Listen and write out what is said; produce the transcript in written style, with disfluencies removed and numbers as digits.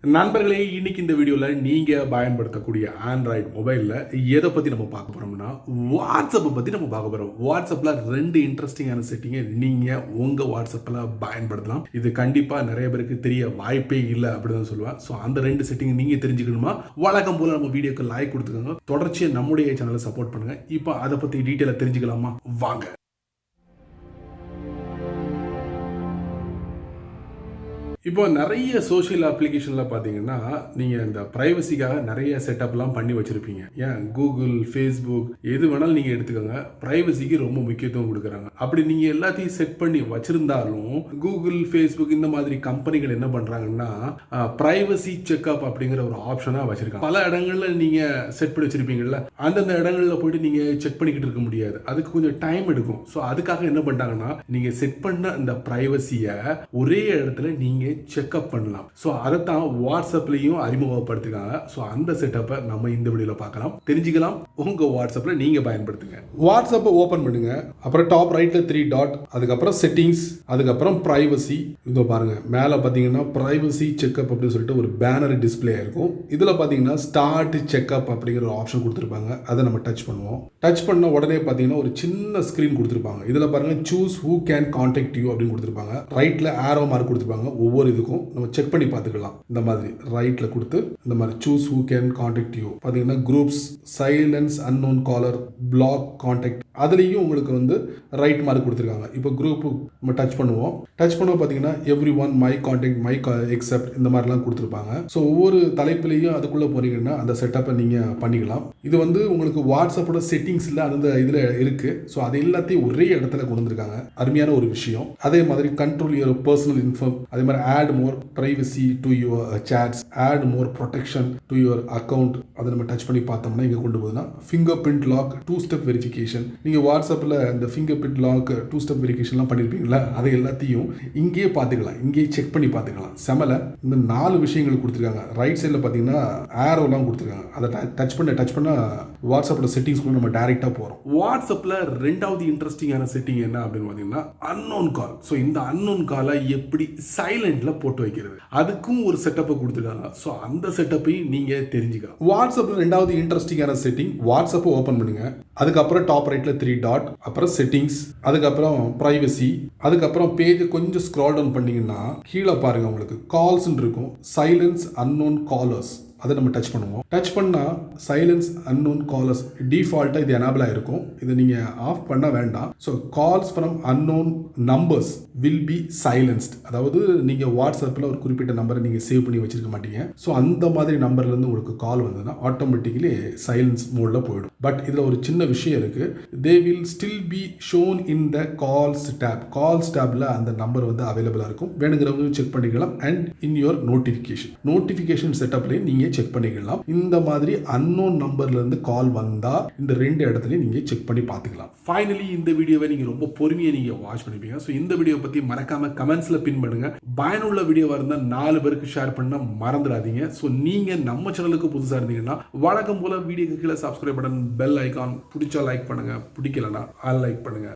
நண்பர்களே, இன்னைக்கு இந்த வீடியோவில் நீங்கள் பயன்படுத்தக்கூடிய ஆண்ட்ராய்டு மொபைலில் எதை பற்றி நம்ம பார்க்க போகிறோம்னா வாட்ஸ்அப்பை பற்றி நம்ம பார்க்க போகிறோம். வாட்ஸ்அப்பில் 2 இன்ட்ரெஸ்டிங்கான செட்டிங்கை நீங்கள் உங்கள் வாட்ஸ்அப்பில் பயன்படுத்தலாம். இது கண்டிப்பாக நிறைய பேருக்கு தெரிய வாய்ப்பே இல்லை அப்படி தான் சொல்லுவேன். ஸோ அந்த 2 செட்டிங் நீங்கள் தெரிஞ்சுக்கணுமா, வழக்கம் போல் நம்ம வீடியோக்கு லைக் கொடுத்துக்கோங்க. தொடர்ச்சியாக நம்முடைய சேனலை சப்போர்ட் பண்ணுங்கள். இப்போ அதை பற்றி டீட்டெயிலாக தெரிஞ்சுக்கலாமா, வாங்க. இப்போ நிறைய சோஷியல் அப்ளிகேஷனில் பார்த்தீங்கன்னா நீங்கள் இந்த ப்ரைவசிக்காக நிறைய செட்டப்லாம் பண்ணி வச்சுருப்பீங்க. ஏன் கூகுள், ஃபேஸ்புக் எது வேணாலும் நீங்கள் எடுத்துக்கோங்க, ப்ரைவசிக்கு ரொம்ப முக்கியத்துவம் கொடுக்குறாங்க. அப்படி நீங்கள் எல்லாத்தையும் செட் பண்ணி வச்சுருந்தாலும் கூகுள், ஃபேஸ்புக் இந்த மாதிரி கம்பெனிகள் என்ன பண்ணுறாங்கன்னா ப்ரைவசி செக்அப் அப்படிங்கிற ஒரு ஆப்ஷனாக வச்சுருக்காங்க. பல இடங்களில் நீங்கள் செட் பண்ணி வச்சுருப்பீங்கள்ல, அந்தந்த இடங்களில் போயிட்டு நீங்கள் செக் பண்ணிக்கிட்டு இருக்க முடியாது, அதுக்கு கொஞ்சம் டைம் எடுக்கும். ஸோ அதுக்காக என்ன பண்ணிட்டாங்கன்னா நீங்கள் செட் பண்ண அந்த ப்ரைவசியை ஒரே இடத்துல நீங்கள் செக்அப் பண்ணலாம். ஸோ அதைத்தான் வாட்ஸ்அப்லையும் அறிமுகப்படுத்திருக்காங்க. ஸோ அந்த செட்டப்பை நம்ம இந்த வீடியோவில் பார்க்கலாம், தெரிஞ்சுக்கலாம். உங்கள் வாட்ஸ்அப்பில் நீங்கள் பயன்படுத்துங்க. வாட்ஸ்அப்பை ஓப்பன் பண்ணுங்க. அப்புறம் டாப் ரைட்டில் 3 டாட், அதுக்கப்புறம் செட்டிங்ஸ், அதுக்கப்புறம் ப்ரைவசி. இதோ பாருங்க, மேலே பார்த்தீங்கன்னா ப்ரைவசி செக்அப் அப்படின்னு சொல்லிட்டு ஒரு பேனர் டிஸ்பிளே இருக்கும். இதில் பார்த்தீங்கன்னா ஸ்டார்ட் செக்அப் அப்படிங்கிற ஒரு ஆப்ஷன் கொடுத்துருப்பாங்க. அதை நம்ம டச் பண்ணுவோம். டச் பண்ண உடனே பார்த்தீங்கன்னா ஒரு சின்ன ஸ்க்ரீன் கொடுத்துருப்பாங்க. இதில் பாருங்க, choose who can contact you அப்படின்னு கொடுத்துருப்பாங்க. ரைட்டில் ஆரோ மார்க் கொடுத்துருப்பாங்க. ஒவ்வொரு இதுக்கும் நம்ம செக் பண்ணி பார்த்துக்கலாம். இந்த மாதிரி ரைட்ல கொடுத்து இந்த மாதிரி choose who can contact you பார்த்தீங்கன்னா groups, silence, unknown caller, block contact, அதுலேயும் உங்களுக்கு வந்து ரைட் மார்க் கொடுத்துருக்காங்க. இப்போ குரூப் நம்ம டச் பண்ணுவோம். டச் பண்ணுவோம் பார்த்தீங்கன்னா every one, my contact, my accept, இந்த மாதிரிலாம் கொடுத்துருப்பாங்க. ஸோ ஒவ்வொரு தலைப்புலையும் அதுக்குள்ளே போனீங்கன்னா அந்த செட்டப்பை நீங்கள் பண்ணிக்கலாம். இது வந்து உங்களுக்கு வாட்ஸ்அப்போட செட்டிங்ஸில் அந்த இதில் இருக்குது. ஸோ அது எல்லாத்தையும் ஒரே இடத்துல கொண்டு வந்திருக்காங்க. அருமையான ஒரு விஷயம். அதே மாதிரி கண்ட்ரோல் யுவர் பர்சனல் இன்ஃபோ, அதே மாதிரி add more privacy to your chats, add more protection to your account. அதை நம்ம டச் பண்ணி பார்த்தோம்னா இங்கே கொண்டு போகுதுன்னா fingerprint lock, 2 step verification. நீங்கள் வாட்ஸ்அப்பில் இந்த ஃபிங்கர் பிரிண்ட் லாக், 2 ஸ்டெப் வெரிஃபிகேஷன்லாம் பண்ணியிருப்பீங்களா, அதை எல்லாத்தையும் இங்கேயே பார்த்துக்கலாம், இங்கேயே செக் பண்ணி பார்த்துக்கலாம். செமல இந்த 4 விஷயங்கள் கொடுத்துருக்காங்க. ரைட் சைடில் பார்த்தீங்கன்னா ஆரோலாம் கொடுத்துருக்காங்க. அதை டச் பண்ண வாட்ஸ்அப்போட செட்டிங்ஸ்க்குள்ள நம்ம டைரெக்டாக போகிறோம். வாட்ஸ்அப்பில் 2வது இன்ட்ரெஸ்டிங்கான செட்டிங் என்ன அப்படின்னு பார்த்தீங்கன்னா அன்னோன் கால். ஸோ இந்த அன்னோன் காலை எப்படி சைலண்ட்ல போட்டு வைக்கிறது, அதுக்கும் ஒரு செட்டப்பை கொடுத்துருக்காங்க. ஸோ அந்த செட்டப்பையும் நீங்க தெரிஞ்சுக்கலாம். வாட்ஸ்அப்ல 2வது இன்ட்ரெஸ்டிங்கான செட்டிங், வாட்ஸ்அப்பை ஓப்பன் பண்ணுங்க. அதுக்கப்புறம் டாப் ரைட்ல 3 டாட், அப்புறம் செட்டிங்ஸ், அதுக்கப்புறம் பிரைவசி, அதுக்கப்புறம் பேஜ் கொஞ்சம் ஸ்க்ரால் டவுன் பண்ணீங்கன்னா கீழே பாருங்க, உங்களுக்கு கால்ஸ் இருக்கும். சைலன்ஸ் அன்னோன் காலர்ஸ், அதை நம்ம டச் பண்ணுவோம். டச் பண்ணால் சைலன்ஸ் அன்னோன் காலர்ஸ் டிஃபால்ட்டாக இது எனேபிள் ஆகிருக்கும். இதை நீங்கள் ஆஃப் பண்ண வேண்டாம். So calls from unknown numbers will be silenced. அதாவது நீங்கள் வாட்ஸ்அப்பில் ஒரு குறிப்பிட்ட நம்பரை நீங்கள் சேவ் பண்ணி வச்சிருக்க மாட்டீங்க. ஸோ அந்த மாதிரி நம்பர்லேருந்து உங்களுக்கு கால் வந்ததுன்னா ஆட்டோமேட்டிக்கலி சைலன்ஸ் மோடில் போயிடும். பட் இதில் ஒரு சின்ன விஷயம் இருக்குது. They will still be shown in the calls tab. Calls டேப்பில் அந்த நம்பர் வந்து அவைலபிளாக இருக்கும். வேணுங்கிறவங்க செக் பண்ணிக்கலாம். அண்ட் இன் யுவர் நோட்டிஃபிகேஷன் செட்டப்லேயும் நீங்கள் செக் பண்ணிக்கலாம். இந்த மாதிரி அன்னோன் நம்பர்ல இருந்து கால் வந்தா இந்த 2 இடத்துலயும் நீங்க செக் பண்ணி பார்த்துக்கலாம். ஃபைனலி இந்த வீடியோவை நீங்க ரொம்ப பொறுமையா நீங்க வாட்ச் பண்ணிப்பீங்க. ஸோ இந்த வீடியோ பத்தி மறக்காம கமெண்ட்ஸ்ல பின் பண்ணுங்க. பயனுள்ள வீடியோவா இருந்தா 4 பேருக்கு ஷேர் பண்ண மறந்துடாதீங்க. ஸோ நீங்க நம்ம சேனலுக்கு புதுசா இருந்தீங்கன்னா வழக்கம் போல வீடியோக்கு கீழே சப்ஸ்கிரைப் பட்டன், பெல் ஐகான், பிடிச்சா லைக் பண்ணுங்க, பிடிக்கலன்னா அன்லைக் பண்ணுங்க.